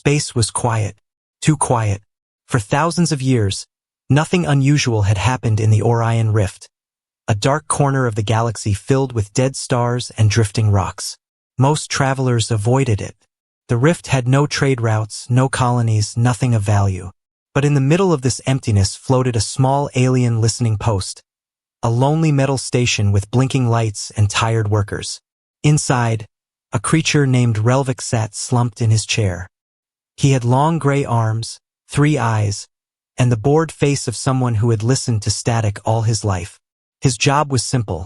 Space was quiet. Too quiet. For thousands of years, nothing unusual had happened in the Orion Rift, a dark corner of the galaxy filled with dead stars and drifting rocks. Most travelers avoided it. The rift had no trade routes, no colonies, nothing of value. But in the middle of this emptiness floated a small alien listening post, a lonely metal station with blinking lights and tired workers. Inside, a creature named Relvik sat slumped in his chair. He had long gray arms, 3 eyes, and the bored face of someone who had listened to static all his life. His job was simple: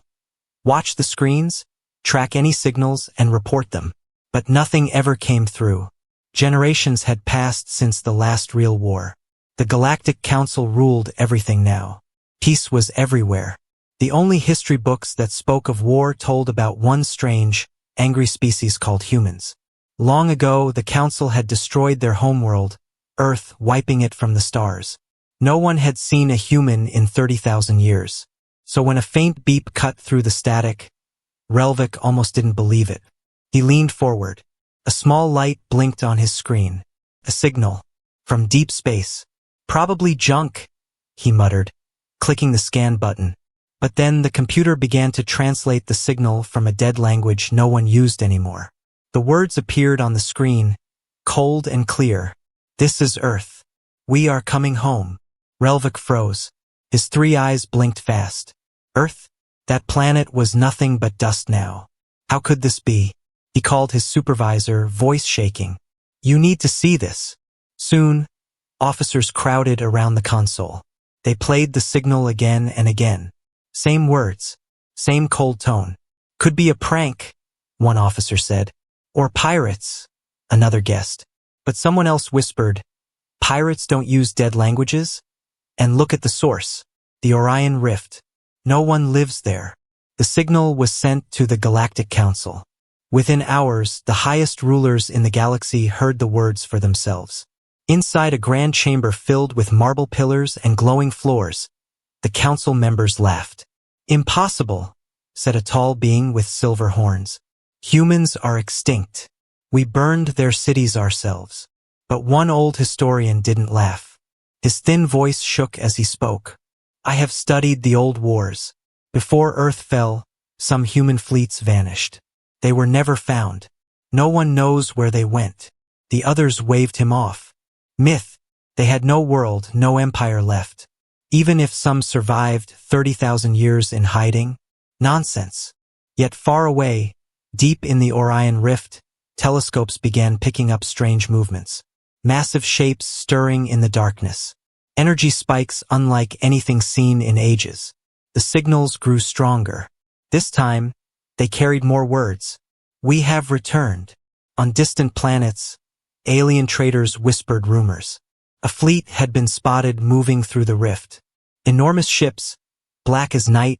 watch the screens, track any signals, and report them. But nothing ever came through. Generations had passed since the last real war. The Galactic Council ruled everything now. Peace was everywhere. The only history books that spoke of war told about one strange, angry species called humans. Long ago, the Council had destroyed their homeworld, Earth, wiping it from the stars. No one had seen a human in 30,000 years. So when a faint beep cut through the static, Relvik almost didn't believe it. He leaned forward. A small light blinked on his screen. A signal. From deep space. Probably junk, he muttered, clicking the scan button. But then the computer began to translate the signal from a dead language no one used anymore. The words appeared on the screen, cold and clear. This is Earth. We are coming home. Relvik froze. His 3 eyes blinked fast. Earth? That planet was nothing but dust now. How could this be? He called his supervisor, voice shaking. You need to see this. Soon, officers crowded around the console. They played the signal again and again. Same words. Same cold tone. Could be a prank, one officer said. Or pirates, another guessed. But someone else whispered, pirates don't use dead languages? And look at the source. The Orion Rift. No one lives there. The signal was sent to the Galactic Council. Within hours, the highest rulers in the galaxy heard the words for themselves. Inside a grand chamber filled with marble pillars and glowing floors, the council members laughed. Impossible, said a tall being with silver horns. Humans are extinct. We burned their cities ourselves. But one old historian didn't laugh. His thin voice shook as he spoke. I have studied the old wars. Before Earth fell, some human fleets vanished. They were never found. No one knows where they went. The others waved him off. Myth. They had no world, no empire left. Even if some survived 30,000 years in hiding. Nonsense. Yet far away, deep in the Orion Rift, telescopes began picking up strange movements. Massive shapes stirring in the darkness. Energy spikes unlike anything seen in ages. The signals grew stronger. This time, they carried more words. We have returned. On distant planets, alien traders whispered rumors. A fleet had been spotted moving through the rift. Enormous ships, black as night,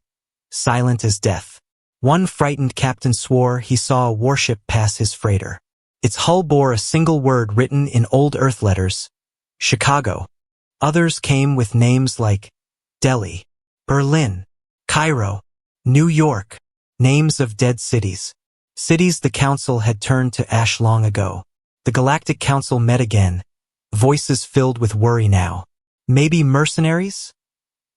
silent as death. One frightened captain swore he saw a warship pass his freighter. Its hull bore a single word written in old Earth letters: Chicago. Others came with names like Delhi, Berlin, Cairo, New York. Names of dead cities. Cities the Council had turned to ash long ago. The Galactic Council met again, voices filled with worry now. Maybe mercenaries?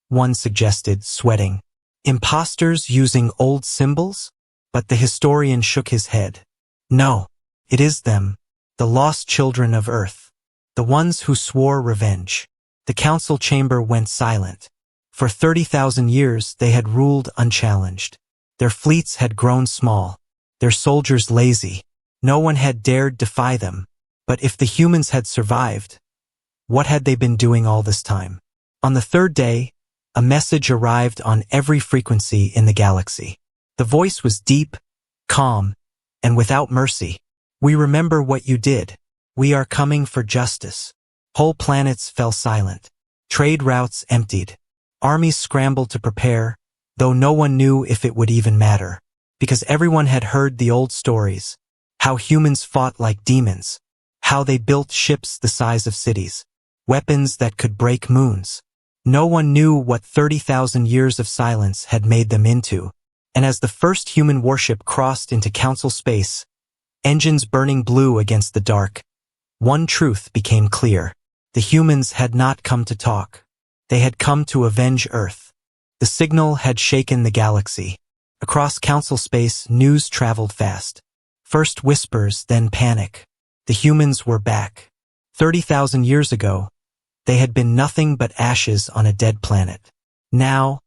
One suggested, sweating. Imposters using old symbols? But the historian shook his head. No, it is them, the lost children of Earth. The ones who swore revenge. The council chamber went silent. For 30,000 years they had ruled unchallenged. Their fleets had grown small, their soldiers lazy. No one had dared defy them. But if the humans had survived, what had they been doing all this time? On the 3rd day, a message arrived on every frequency in the galaxy. The voice was deep, calm, and without mercy. We remember what you did. We are coming for justice. Whole planets fell silent. Trade routes emptied. Armies scrambled to prepare, though no one knew if it would even matter. Because everyone had heard the old stories. How humans fought like demons. How they built ships the size of cities. Weapons that could break moons. No one knew what 30,000 years of silence had made them into. And as the first human warship crossed into council space, engines burning blue against the dark, one truth became clear. The humans had not come to talk. They had come to avenge Earth. The signal had shaken the galaxy. Across council space, news traveled fast. First whispers, then panic. The humans were back. 30,000 years ago, they had been nothing but ashes on a dead planet. Now,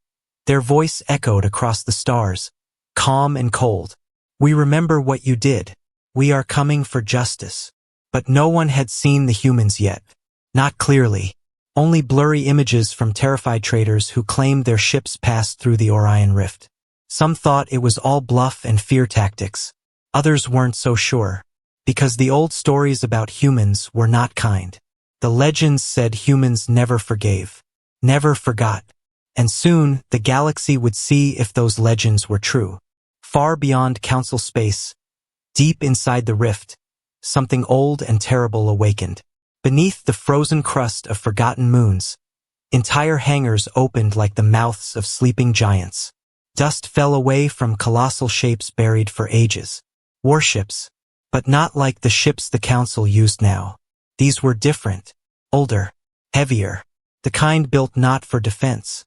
their voice echoed across the stars, calm and cold. We remember what you did. We are coming for justice. But no one had seen the humans yet. Not clearly. Only blurry images from terrified traders who claimed their ships passed through the Orion Rift. Some thought it was all bluff and fear tactics. Others weren't so sure. Because the old stories about humans were not kind. The legends said humans never forgave. Never forgot. And soon, the galaxy would see if those legends were true. Far beyond council space, deep inside the rift, something old and terrible awakened. Beneath the frozen crust of forgotten moons, entire hangars opened like the mouths of sleeping giants. Dust fell away from colossal shapes buried for ages. Warships, but not like the ships the council used now. These were different, older, heavier, the kind built not for defense,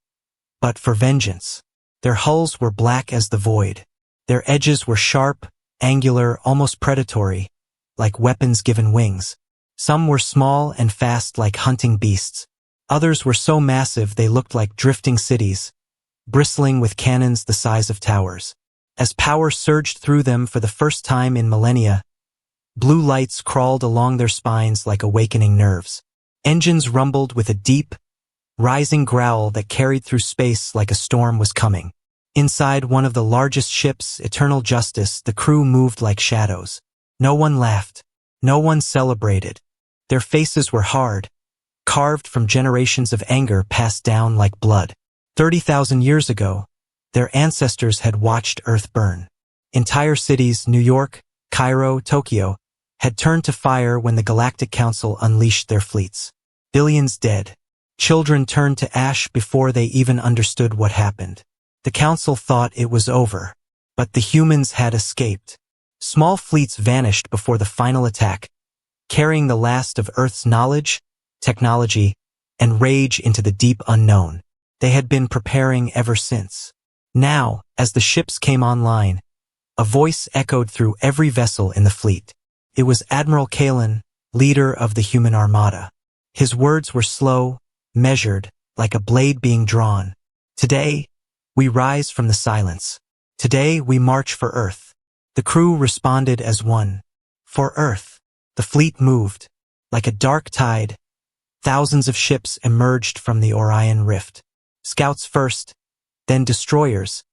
but for vengeance. Their hulls were black as the void. Their edges were sharp, angular, almost predatory, like weapons given wings. Some were small and fast like hunting beasts. Others were so massive they looked like drifting cities, bristling with cannons the size of towers. As power surged through them for the first time in millennia, blue lights crawled along their spines like awakening nerves. Engines rumbled with a deep, rising growl that carried through space like a storm was coming. Inside one of the largest ships, Eternal Justice, the crew moved like shadows. No one laughed. No one celebrated. Their faces were hard, carved from generations of anger passed down like blood. 30,000 years ago, their ancestors had watched Earth burn. Entire cities, New York, Cairo, Tokyo, had turned to fire when the Galactic Council unleashed their fleets. Billions dead. Children turned to ash before they even understood what happened. The Council thought it was over, but the humans had escaped. Small fleets vanished before the final attack, carrying the last of Earth's knowledge, technology, and rage into the deep unknown. They had been preparing ever since. Now, as the ships came online, a voice echoed through every vessel in the fleet. It was Admiral Kalen, leader of the human armada. His words were slow, measured, like a blade being drawn. Today, we rise from the silence. Today, we march for Earth. The crew responded as one. For Earth. The fleet moved. Like a dark tide, thousands of ships emerged from the Orion Rift. Scouts first, then destroyers,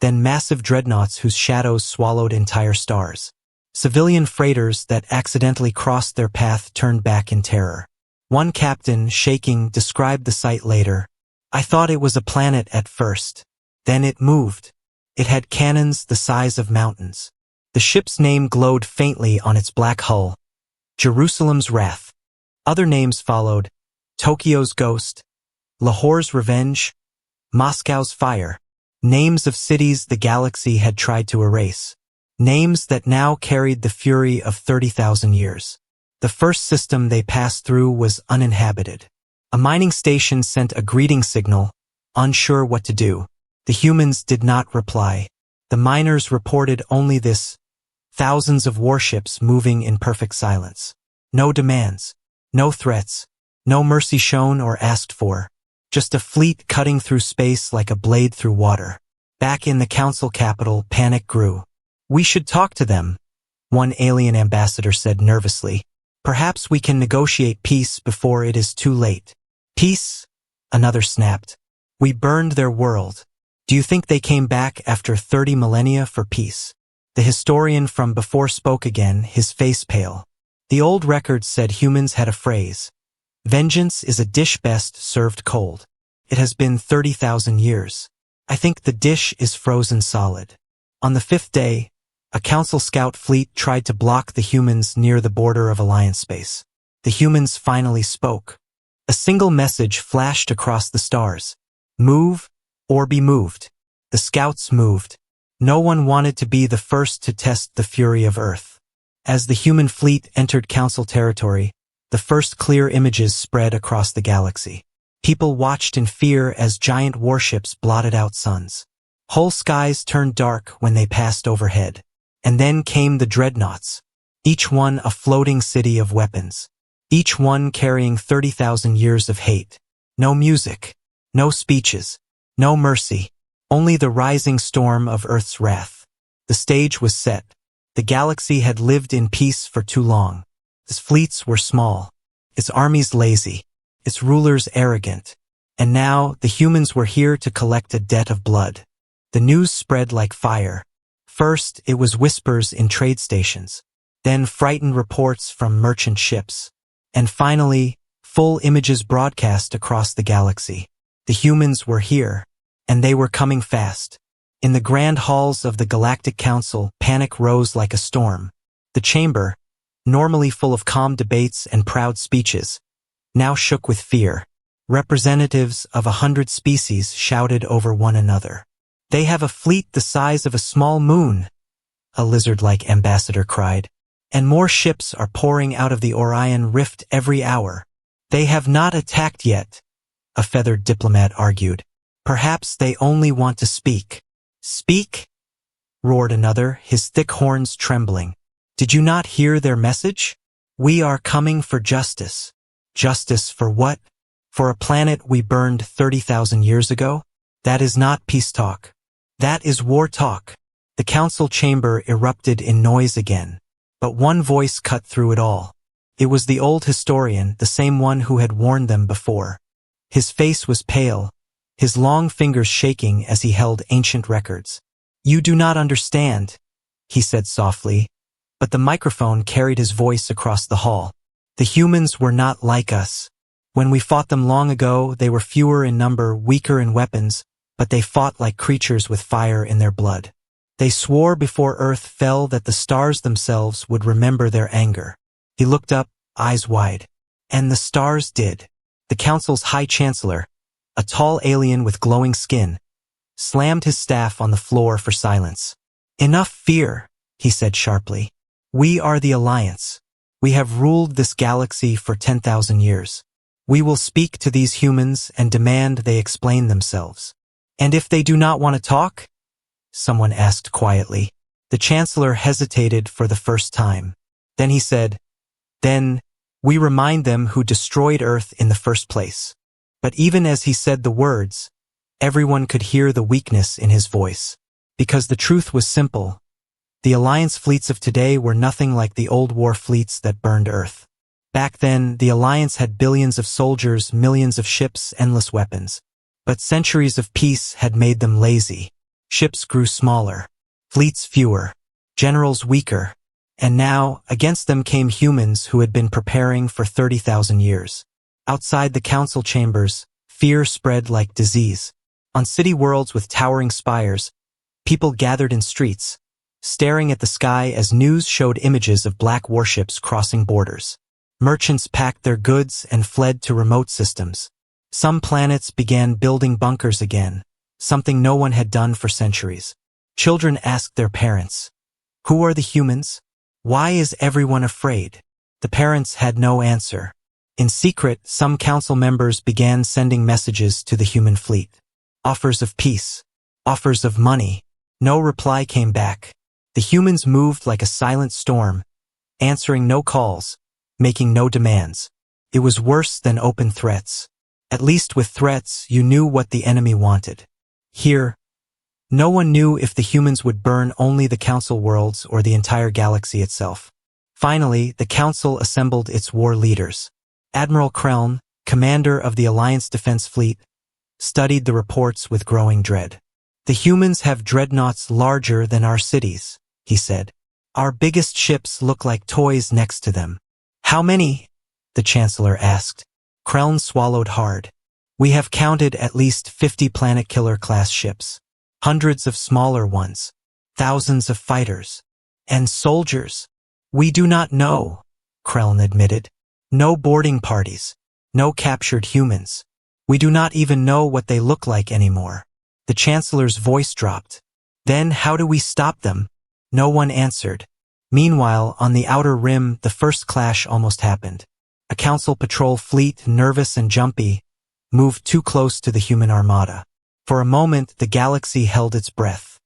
then massive dreadnoughts whose shadows swallowed entire stars. Civilian freighters that accidentally crossed their path turned back in terror. One captain, shaking, described the sight later. I thought it was a planet at first. Then it moved. It had cannons the size of mountains. The ship's name glowed faintly on its black hull. Jerusalem's Wrath. Other names followed. Tokyo's Ghost, Lahore's Revenge, Moscow's Fire. Names of cities the galaxy had tried to erase. Names that now carried the fury of 30,000 years. The first system they passed through was uninhabited. A mining station sent a greeting signal, unsure what to do. The humans did not reply. The miners reported only this: thousands of warships moving in perfect silence. No demands, no threats, no mercy shown or asked for. Just a fleet cutting through space like a blade through water. Back in the council capital, panic grew. We should talk to them, one alien ambassador said nervously. Perhaps we can negotiate peace before it is too late. Peace? Another snapped. We burned their world. Do you think they came back after 30 millennia for peace? The historian from before spoke again, his face pale. The old records said humans had a phrase. Vengeance is a dish best served cold. It has been 30,000 years. I think the dish is frozen solid. On the fifth day, a council scout fleet tried to block the humans near the border of Alliance space. The humans finally spoke. A single message flashed across the stars. Move, or be moved. The scouts moved. No one wanted to be the first to test the fury of Earth. As the human fleet entered council territory, The first clear images spread across the galaxy. People watched in fear as giant warships blotted out suns. Whole skies turned dark when they passed overhead. And then came the dreadnoughts, each one a floating city of weapons, each one carrying 30,000 years of hate. No music, no speeches, no mercy, only the rising storm of Earth's wrath. The stage was set. The galaxy had lived in peace for too long. Its fleets were small, its armies lazy, its rulers arrogant. And now the humans were here to collect a debt of blood. The news spread like fire. First, it was whispers in trade stations, then frightened reports from merchant ships, and finally, full images broadcast across the galaxy. The humans were here, and they were coming fast. In the grand halls of the Galactic Council, panic rose like a storm. The chamber, normally full of calm debates and proud speeches, now shook with fear. Representatives of 100 species shouted over one another. "They have a fleet the size of a small moon," a lizard-like ambassador cried. "And more ships are pouring out of the Orion Rift every hour." "They have not attacked yet," a feathered diplomat argued. "Perhaps they only want to speak." "Speak?" roared another, his thick horns trembling. "Did you not hear their message? We are coming for justice." "Justice for what? For a planet we burned 30,000 years ago? That is not peace talk. That is war talk." The council chamber erupted in noise again. But one voice cut through it all. It was the old historian, the same one who had warned them before. His face was pale, his long fingers shaking as he held ancient records. "You do not understand," he said softly, but the microphone carried his voice across the hall. "The humans were not like us. When we fought them long ago, they were fewer in number, weaker in weapons, but they fought like creatures with fire in their blood. They swore before Earth fell that the stars themselves would remember their anger." He looked up, eyes wide. And the stars did. The council's high chancellor, a tall alien with glowing skin, slammed his staff on the floor for silence. "Enough fear," he said sharply. "We are the Alliance. We have ruled this galaxy for 10,000 years. We will speak to these humans and demand they explain themselves." "And if they do not want to talk?" someone asked quietly. The chancellor hesitated for the first time. Then he said, "Then, we remind them who destroyed Earth in the first place." But even as he said the words, everyone could hear the weakness in his voice. Because the truth was simple. The Alliance fleets of today were nothing like the old war fleets that burned Earth. Back then, the Alliance had billions of soldiers, millions of ships, endless weapons. But centuries of peace had made them lazy. Ships grew smaller, fleets fewer, generals weaker. And now, against them came humans who had been preparing for 30,000 years. Outside the council chambers, fear spread like disease. On city worlds with towering spires, people gathered in streets, staring at the sky as news showed images of black warships crossing borders. Merchants packed their goods and fled to remote systems. Some planets began building bunkers again, something no one had done for centuries. Children asked their parents, "Who are the humans? Why is everyone afraid?" The parents had no answer. In secret, some council members began sending messages to the human fleet. Offers of peace, offers of money. No reply came back. The humans moved like a silent storm, answering no calls, making no demands. It was worse than open threats. At least with threats, you knew what the enemy wanted. Here, no one knew if the humans would burn only the council worlds or the entire galaxy itself. Finally, the council assembled its war leaders. Admiral Kreln, commander of the Alliance Defense Fleet, studied the reports with growing dread. "The humans have dreadnoughts larger than our cities," he said. "Our biggest ships look like toys next to them." "How many?" the chancellor asked. Kreln swallowed hard. "We have counted at least 50 Planet Killer class ships, hundreds of smaller ones, thousands of fighters, and soldiers." "We do not know," Kreln admitted. "No boarding parties, no captured humans. We do not even know what they look like anymore." The chancellor's voice dropped. "Then how do we stop them?" No one answered. Meanwhile, on the outer rim, the first clash almost happened. A council patrol fleet, nervous and jumpy, moved too close to the human armada. For a moment, the galaxy held its breath.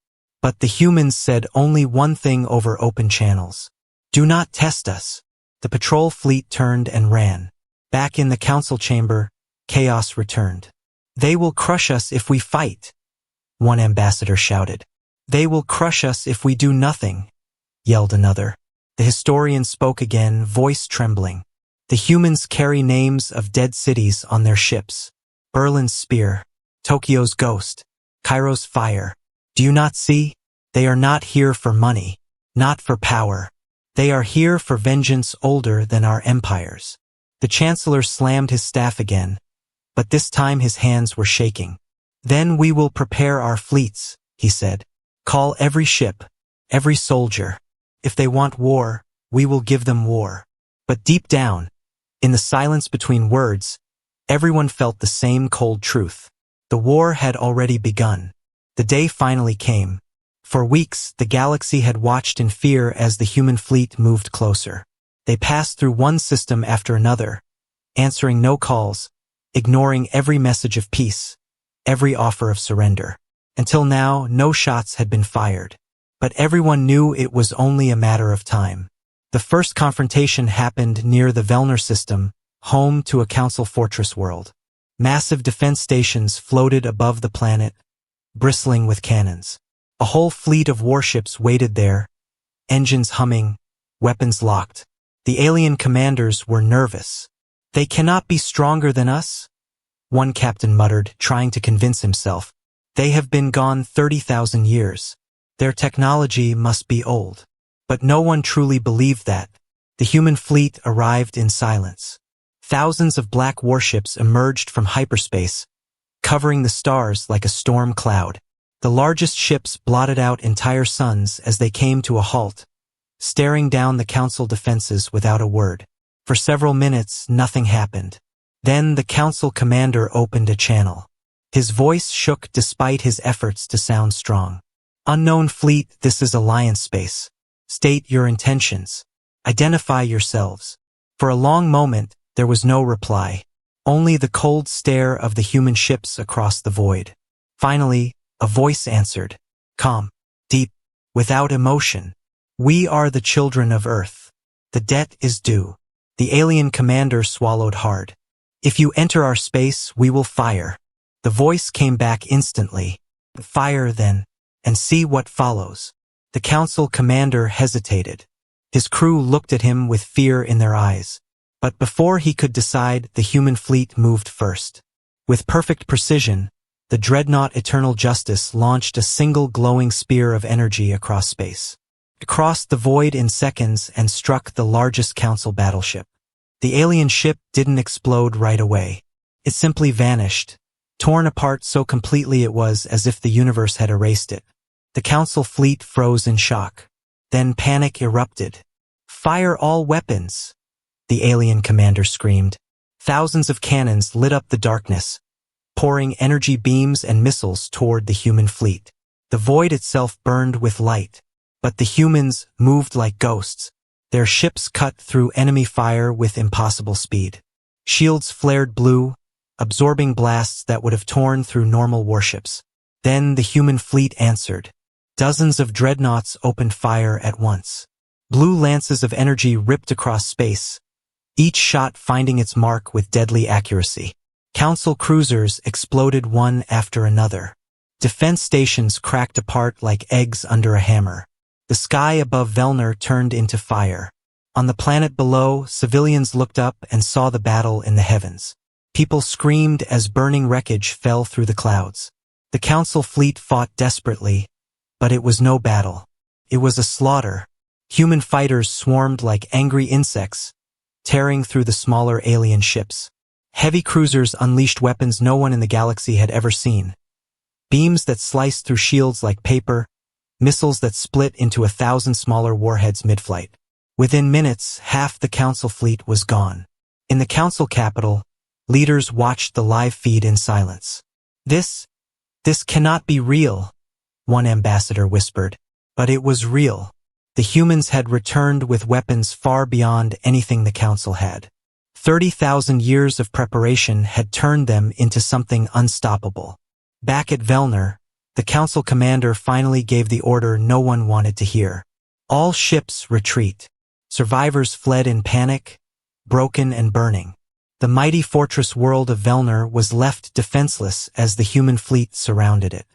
But the humans said only one thing over open channels. "Do not test us." The patrol fleet turned and ran. Back in the council chamber, chaos returned. "They will crush us if we fight," one ambassador shouted. "They will crush us if we do nothing," yelled another. The historian spoke again, voice trembling. "The humans carry names of dead cities on their ships. Berlin's spear, Tokyo's ghost, Cairo's fire. Do you not see? They are not here for money, not for power. They are here for vengeance older than our empires." The chancellor slammed his staff again, but this time his hands were shaking. "Then we will prepare our fleets," he said. "Call every ship, every soldier. If they want war, we will give them war." But deep down, in the silence between words, everyone felt the same cold truth. The war had already begun. The day finally came. For weeks, the galaxy had watched in fear as the human fleet moved closer. They passed through one system after another, answering no calls, ignoring every message of peace, every offer of surrender. Until now, no shots had been fired. But everyone knew it was only a matter of time. The first confrontation happened near the Velner system, home to a council fortress world. Massive defense stations floated above the planet, bristling with cannons. A whole fleet of warships waited there, engines humming, weapons locked. The alien commanders were nervous. "They cannot be stronger than us," one captain muttered, trying to convince himself. "They have been gone 30,000 years. Their technology must be old." But no one truly believed that. The human fleet arrived in silence. Thousands of black warships emerged from hyperspace, covering the stars like a storm cloud. The largest ships blotted out entire suns as they came to a halt, staring down the council defenses without a word. For several minutes, nothing happened. Then the council commander opened a channel. His voice shook despite his efforts to sound strong. "Unknown fleet, this is Alliance space. State your intentions. Identify yourselves." For a long moment, there was no reply. Only the cold stare of the human ships across the void. Finally, a voice answered. Calm, deep, without emotion. "We are the children of Earth. The debt is due." The alien commander swallowed hard. "If you enter our space, we will fire." The voice came back instantly. "Fire then, and see what follows." The council commander hesitated. His crew looked at him with fear in their eyes. But before he could decide, the human fleet moved first. With perfect precision, the dreadnought Eternal Justice launched a single glowing spear of energy across space. It crossed the void in seconds and struck the largest council battleship. The alien ship didn't explode right away. It simply vanished, torn apart so completely it was as if the universe had erased it. The council fleet froze in shock. Then panic erupted. "Fire all weapons!" the alien commander screamed. Thousands of cannons lit up the darkness, pouring energy beams and missiles toward the human fleet. The void itself burned with light, but the humans moved like ghosts. Their ships cut through enemy fire with impossible speed. Shields flared blue, absorbing blasts that would have torn through normal warships. Then the human fleet answered. Dozens of dreadnoughts opened fire at once. Blue lances of energy ripped across space, each shot finding its mark with deadly accuracy. Council cruisers exploded one after another. Defense stations cracked apart like eggs under a hammer. The sky above Velner turned into fire. On the planet below, civilians looked up and saw the battle in the heavens. People screamed as burning wreckage fell through the clouds. The Council fleet fought desperately, but it was no battle. It was a slaughter. Human fighters swarmed like angry insects, tearing through the smaller alien ships. Heavy cruisers unleashed weapons no one in the galaxy had ever seen. Beams that sliced through shields like paper, missiles that split into 1,000 smaller warheads mid-flight. Within minutes, half the Council fleet was gone. In the Council capital, leaders watched the live feed in silence. This cannot be real, one ambassador whispered. But it was real. The humans had returned with weapons far beyond anything the Council had. 30,000 years of preparation had turned them into something unstoppable. Back at Velnir, the council commander finally gave the order no one wanted to hear. All ships retreat. Survivors fled in panic, broken and burning. The mighty fortress world of Velnir was left defenseless as the human fleet surrounded it.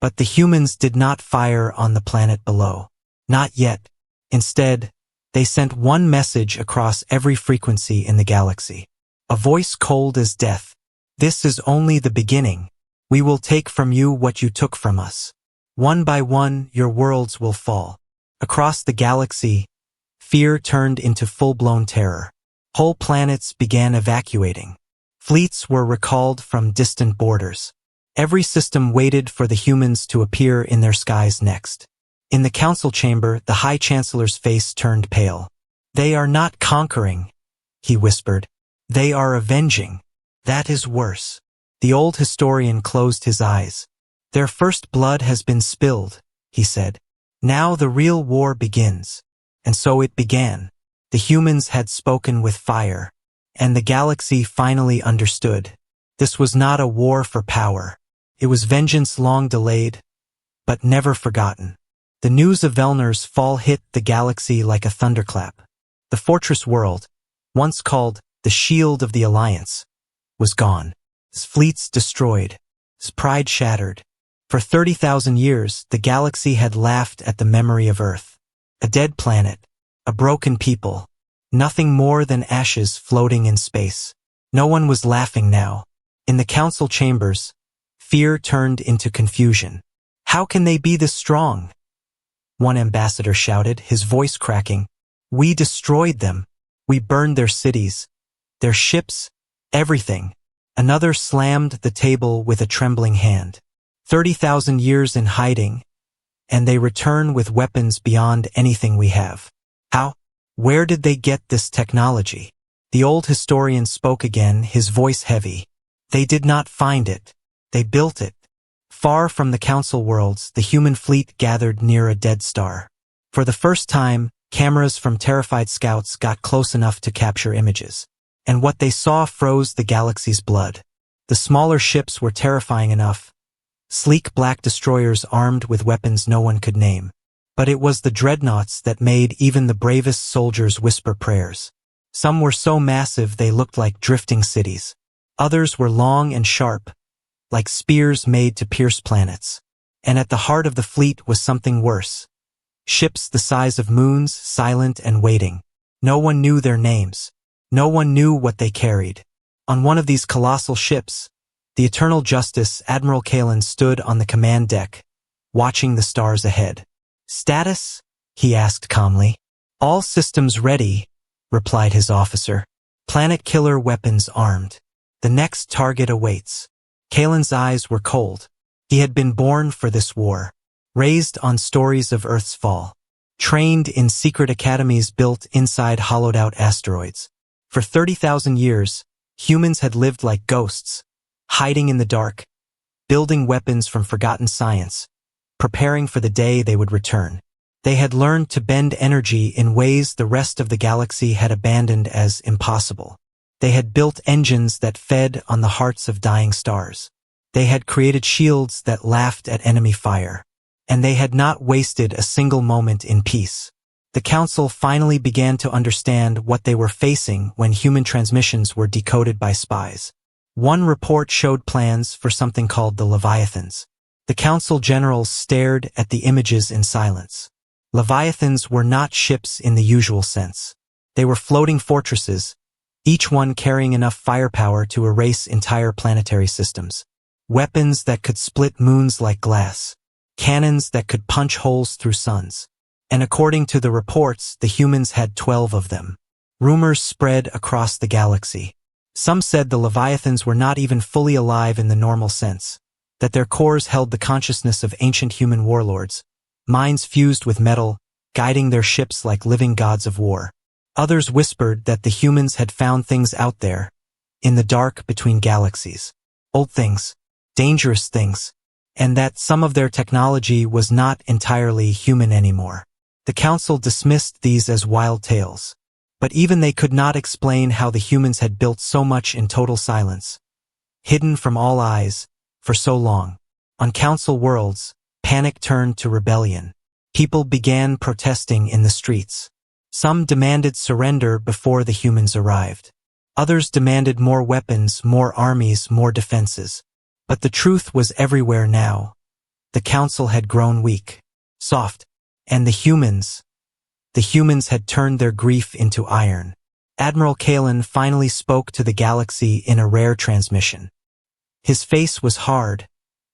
But the humans did not fire on the planet below. Not yet. Instead, they sent one message across every frequency in the galaxy. A voice cold as death. This is only the beginning. We will take from you what you took from us. One by one, your worlds will fall. Across the galaxy, fear turned into full-blown terror. Whole planets began evacuating. Fleets were recalled from distant borders. Every system waited for the humans to appear in their skies next. In the council chamber, the High Chancellor's face turned pale. They are not conquering, he whispered. They are avenging. That is worse. The old historian closed his eyes. Their first blood has been spilled, he said. Now the real war begins. And so it began. The humans had spoken with fire. And the galaxy finally understood. This was not a war for power. It was vengeance long delayed, but never forgotten. The news of Velnir's fall hit the galaxy like a thunderclap. The fortress world, once called the Shield of the Alliance, was gone. Its fleets destroyed, its pride shattered. For 30,000 years, the galaxy had laughed at the memory of Earth. A dead planet, a broken people, nothing more than ashes floating in space. No one was laughing now. In the council chambers, fear turned into confusion. How can they be this strong? One ambassador shouted, his voice cracking. We destroyed them. We burned their cities, their ships, everything. Another slammed the table with a trembling hand. 30,000 years in hiding, and they return with weapons beyond anything we have. How? Where did they get this technology? The old historian spoke again, his voice heavy. They did not find it. They built it. Far from the council worlds, the human fleet gathered near a dead star. For the first time, cameras from terrified scouts got close enough to capture images. And what they saw froze the galaxy's blood. The smaller ships were terrifying enough. Sleek black destroyers armed with weapons no one could name. But it was the dreadnoughts that made even the bravest soldiers whisper prayers. Some were so massive they looked like drifting cities. Others were long and sharp, like spears made to pierce planets. And at the heart of the fleet was something worse. Ships the size of moons, silent and waiting. No one knew their names. No one knew what they carried. On one of these colossal ships, the Eternal Justice Admiral Kalen stood on the command deck, watching the stars ahead. Status? He asked calmly. All systems ready, replied his officer. Planet killer weapons armed. The next target awaits. Kalen's eyes were cold. He had been born for this war, raised on stories of Earth's fall, trained in secret academies built inside hollowed-out asteroids. For 30,000 years, humans had lived like ghosts, hiding in the dark, building weapons from forgotten science, preparing for the day they would return. They had learned to bend energy in ways the rest of the galaxy had abandoned as impossible. They had built engines that fed on the hearts of dying stars. They had created shields that laughed at enemy fire. And they had not wasted a single moment in peace. The council finally began to understand what they were facing when human transmissions were decoded by spies. One report showed plans for something called the Leviathans. The council generals stared at the images in silence. Leviathans were not ships in the usual sense. They were floating fortresses, each one carrying enough firepower to erase entire planetary systems. Weapons that could split moons like glass. Cannons that could punch holes through suns. And according to the reports, the humans had 12 of them. Rumors spread across the galaxy. Some said the Leviathans were not even fully alive in the normal sense, that their cores held the consciousness of ancient human warlords, minds fused with metal, guiding their ships like living gods of war. Others whispered that the humans had found things out there, in the dark between galaxies. Old things, dangerous things, and that some of their technology was not entirely human anymore. The council dismissed these as wild tales. But even they could not explain how the humans had built so much in total silence, hidden from all eyes, for so long. On council worlds, panic turned to rebellion. People began protesting in the streets. Some demanded surrender before the humans arrived. Others demanded more weapons, more armies, more defenses. But the truth was everywhere now. The council had grown weak, soft, and the humans had turned their grief into iron. Admiral Kalen finally spoke to the galaxy in a rare transmission. His face was hard,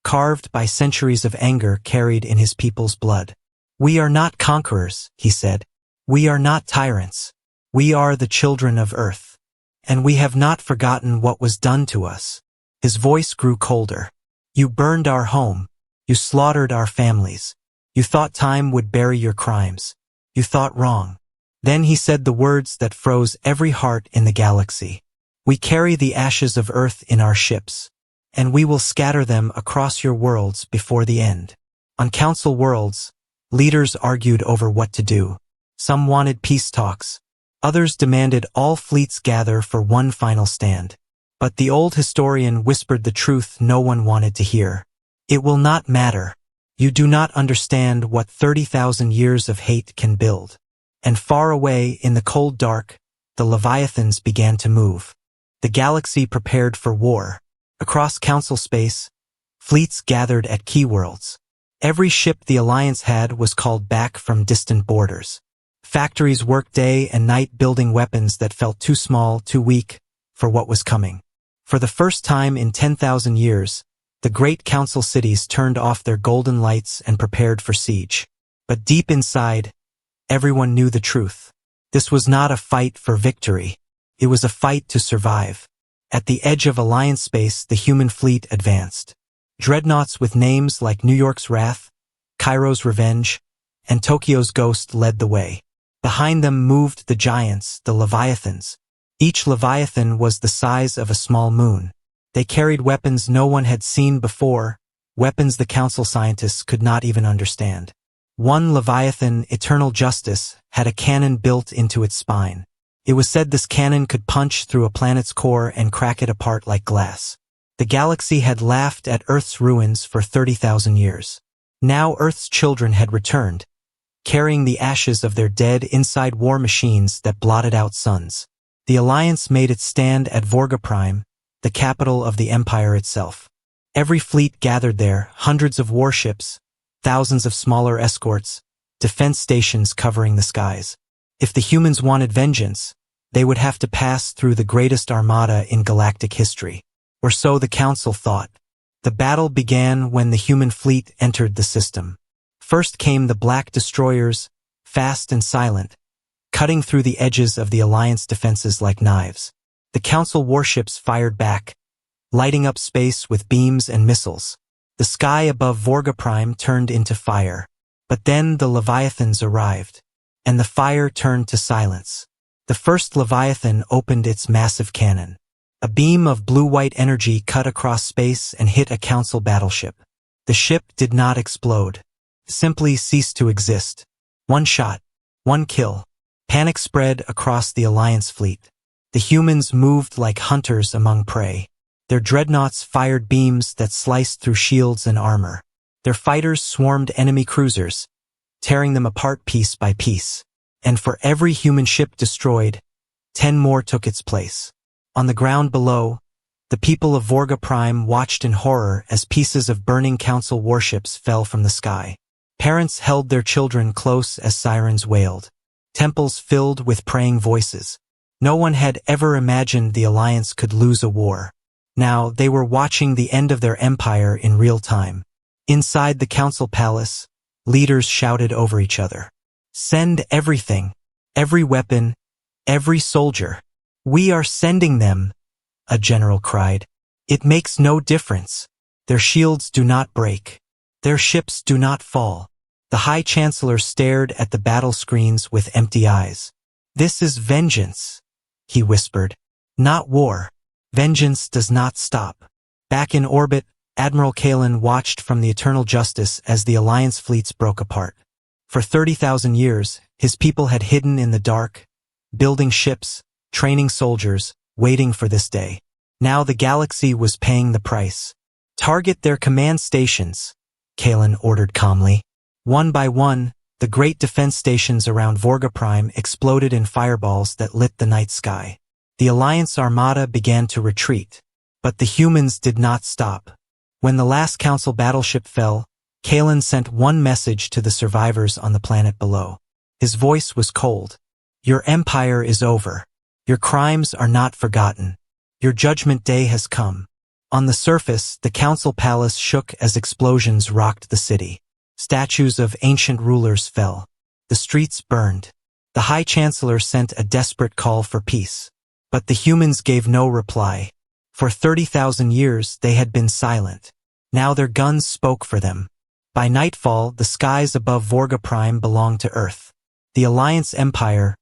carved by centuries of anger carried in his people's blood. "We are not conquerors," he said. "We are not tyrants. We are the children of Earth. And we have not forgotten what was done to us." His voice grew colder. "You burned our home. You slaughtered our families. You thought time would bury your crimes. You thought wrong." Then he said the words that froze every heart in the galaxy. "We carry the ashes of Earth in our ships, and we will scatter them across your worlds before the end." On council worlds, leaders argued over what to do. Some wanted peace talks. Others demanded all fleets gather for one final stand. But the old historian whispered the truth no one wanted to hear. "It will not matter. You do not understand what 30,000 years of hate can build." And far away in the cold dark, the Leviathans began to move. The galaxy prepared for war. Across council space, fleets gathered at key worlds. Every ship the Alliance had was called back from distant borders. Factories worked day and night building weapons that felt too small, too weak, for what was coming. For the first time in 10,000 years, the great council cities turned off their golden lights and prepared for siege. But deep inside, everyone knew the truth. This was not a fight for victory. It was a fight to survive. At the edge of Alliance space, the human fleet advanced. Dreadnoughts with names like New York's Wrath, Cairo's Revenge, and Tokyo's Ghost led the way. Behind them moved the giants, the Leviathans. Each Leviathan was the size of a small moon. They carried weapons no one had seen before, weapons the council scientists could not even understand. One Leviathan, Eternal Justice, had a cannon built into its spine. It was said this cannon could punch through a planet's core and crack it apart like glass. The galaxy had laughed at Earth's ruins for 30,000 years. Now Earth's children had returned, carrying the ashes of their dead inside war machines that blotted out suns. The Alliance made its stand at Vorga Prime, the capital of the Empire itself. Every fleet gathered there, hundreds of warships, thousands of smaller escorts, defense stations covering the skies. If the humans wanted vengeance, they would have to pass through the greatest armada in galactic history. Or so the Council thought. The battle began when the human fleet entered the system. First came the black destroyers, fast and silent, cutting through the edges of the Alliance defenses like knives. The Council warships fired back, lighting up space with beams and missiles. The sky above Vorga Prime turned into fire. But then the Leviathans arrived, and the fire turned to silence. The first Leviathan opened its massive cannon. A beam of blue-white energy cut across space and hit a Council battleship. The ship did not explode, simply ceased to exist. One shot, one kill. Panic spread across the Alliance fleet. The humans moved like hunters among prey. Their dreadnoughts fired beams that sliced through shields and armor. Their fighters swarmed enemy cruisers, tearing them apart piece by piece. And for every human ship destroyed, 10 more took its place. On the ground below, the people of Vorga Prime watched in horror as pieces of burning Council warships fell from the sky. Parents held their children close as sirens wailed. Temples filled with praying voices. No one had ever imagined the Alliance could lose a war. Now they were watching the end of their empire in real time. Inside the Council palace, leaders shouted over each other. "Send everything, every weapon, every soldier. We are sending them," a general cried. "It makes no difference. Their shields do not break. Their ships do not fall." The High Chancellor stared at the battle screens with empty eyes. "This is vengeance," he whispered. "Not war. Vengeance does not stop." Back in orbit, Admiral Kalen watched from the Eternal Justice as the Alliance fleets broke apart. For 30,000 years, his people had hidden in the dark, building ships, training soldiers, waiting for this day. Now the galaxy was paying the price. Target their command stations, Kalen ordered calmly. One by one, the great defense stations around Vorga Prime exploded in fireballs that lit the night sky. The Alliance armada began to retreat, but the humans did not stop. When the last Council battleship fell, Kalen sent one message to the survivors on the planet below. His voice was cold. Your empire is over. Your crimes are not forgotten. Your judgment day has come. On the surface, the Council Palace shook as explosions rocked the city. Statues of ancient rulers fell. The streets burned. The High Chancellor sent a desperate call for peace. But the humans gave no reply. For 30,000 years, they had been silent. Now their guns spoke for them. By nightfall, the skies above Vorga Prime belonged to Earth. The Alliance Empire,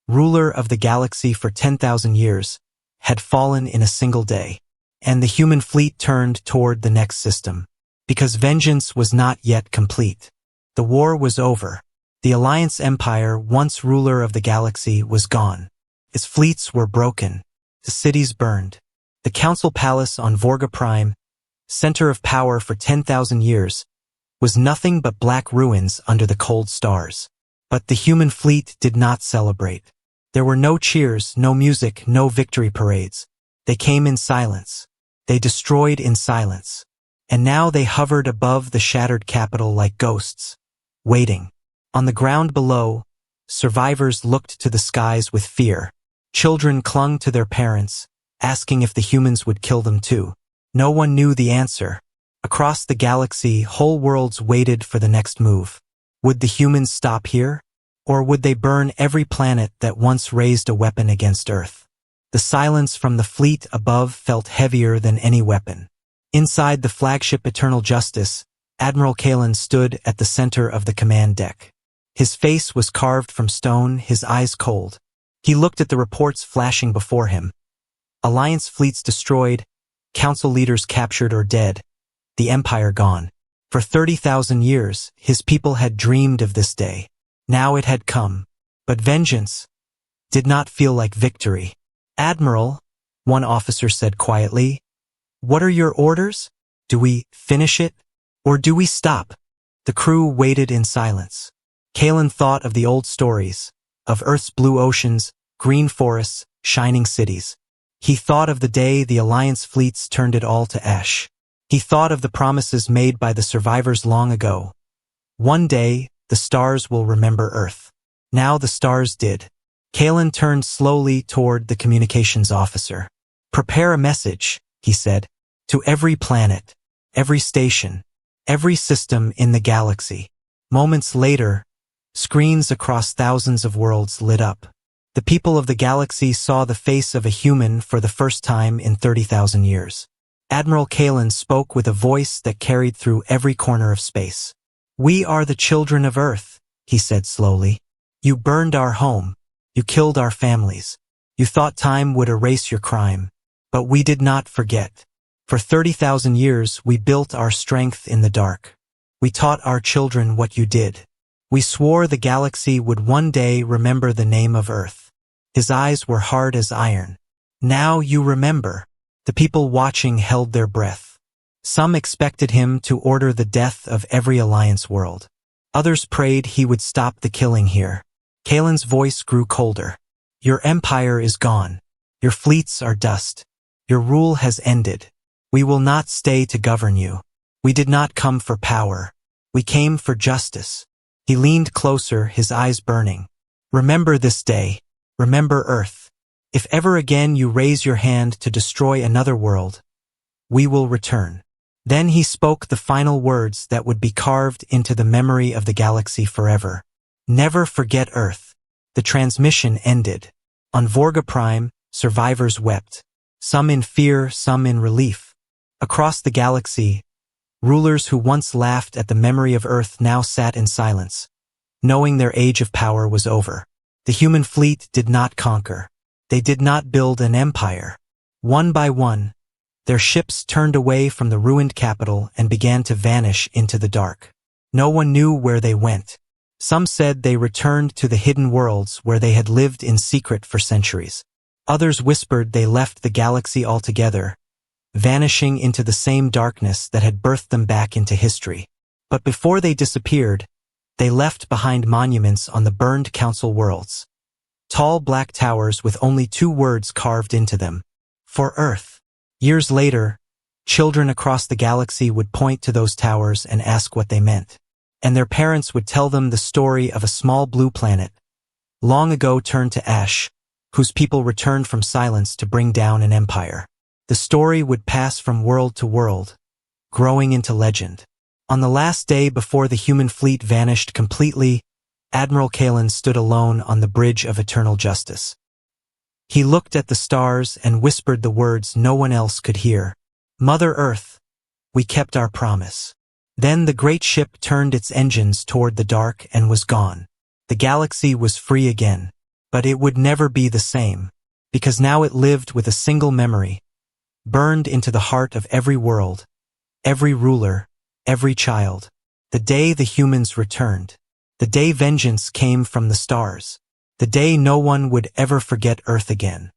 ruler of the galaxy for 10,000 years, had fallen in a single day. And the human fleet turned toward the next system. Because vengeance was not yet complete. The war was over. The Alliance Empire, once ruler of the galaxy, was gone. Its fleets were broken. The cities burned. The Council Palace on Vorga Prime, center of power for 10,000 years, was nothing but black ruins under the cold stars. But the human fleet did not celebrate. There were no cheers, no music, no victory parades. They came in silence. They destroyed in silence. And now they hovered above the shattered capital like ghosts, waiting. On the ground below, survivors looked to the skies with fear. Children clung to their parents, asking if the humans would kill them too. No one knew the answer. Across the galaxy, whole worlds waited for the next move. Would the humans stop here? Or would they burn every planet that once raised a weapon against Earth? The silence from the fleet above felt heavier than any weapon. Inside the flagship Eternal Justice, Admiral Kalen stood at the center of the command deck. His face was carved from stone, his eyes cold. He looked at the reports flashing before him. Alliance fleets destroyed, council leaders captured or dead, the empire gone. For 30,000 years, his people had dreamed of this day. Now it had come. But vengeance did not feel like victory. Admiral, one officer said quietly, what are your orders? Do we finish it? Or do we stop? The crew waited in silence. Kalen thought of the old stories, of Earth's blue oceans, green forests, shining cities. He thought of the day the Alliance fleets turned it all to ash. He thought of the promises made by the survivors long ago. One day, the stars will remember Earth. Now the stars did. Kalen turned slowly toward the communications officer. Prepare a message, he said, to every planet, every station, every system in the galaxy. Moments later, screens across thousands of worlds lit up. The people of the galaxy saw the face of a human for the first time in 30,000 years. Admiral Kalen spoke with a voice that carried through every corner of space. We are the children of Earth, he said slowly. You burned our home. You killed our families. You thought time would erase your crime. But we did not forget. For 30,000 years, we built our strength in the dark. We taught our children what you did. We swore the galaxy would one day remember the name of Earth. His eyes were hard as iron. Now you remember. The people watching held their breath. Some expected him to order the death of every Alliance world. Others prayed he would stop the killing here. Kalen's voice grew colder. Your empire is gone. Your fleets are dust. Your rule has ended. We will not stay to govern you. We did not come for power. We came for justice. He leaned closer, his eyes burning. Remember this day. Remember Earth. If ever again you raise your hand to destroy another world, we will return. Then he spoke the final words that would be carved into the memory of the galaxy forever. Never forget Earth. The transmission ended. On Vorga Prime, survivors wept. Some in fear, some in relief. Across the galaxy, rulers who once laughed at the memory of Earth now sat in silence, knowing their age of power was over. The human fleet did not conquer. They did not build an empire. One by one, their ships turned away from the ruined capital and began to vanish into the dark. No one knew where they went. Some said they returned to the hidden worlds where they had lived in secret for centuries. Others whispered they left the galaxy altogether, vanishing into the same darkness that had birthed them back into history. But before they disappeared, they left behind monuments on the burned council worlds. Tall black towers with only 2 words carved into them. For Earth. Years later, children across the galaxy would point to those towers and ask what they meant. And their parents would tell them the story of a small blue planet, long ago turned to ash, whose people returned from silence to bring down an empire. The story would pass from world to world, growing into legend. On the last day before the human fleet vanished completely, Admiral Kalen stood alone on the bridge of eternal justice. He looked at the stars and whispered the words no one else could hear. Mother Earth, we kept our promise. Then the great ship turned its engines toward the dark and was gone. The galaxy was free again. But it would never be the same, because now it lived with a single memory, burned into the heart of every world, every ruler, every child. The day the humans returned. The day vengeance came from the stars. The day no one would ever forget Earth again.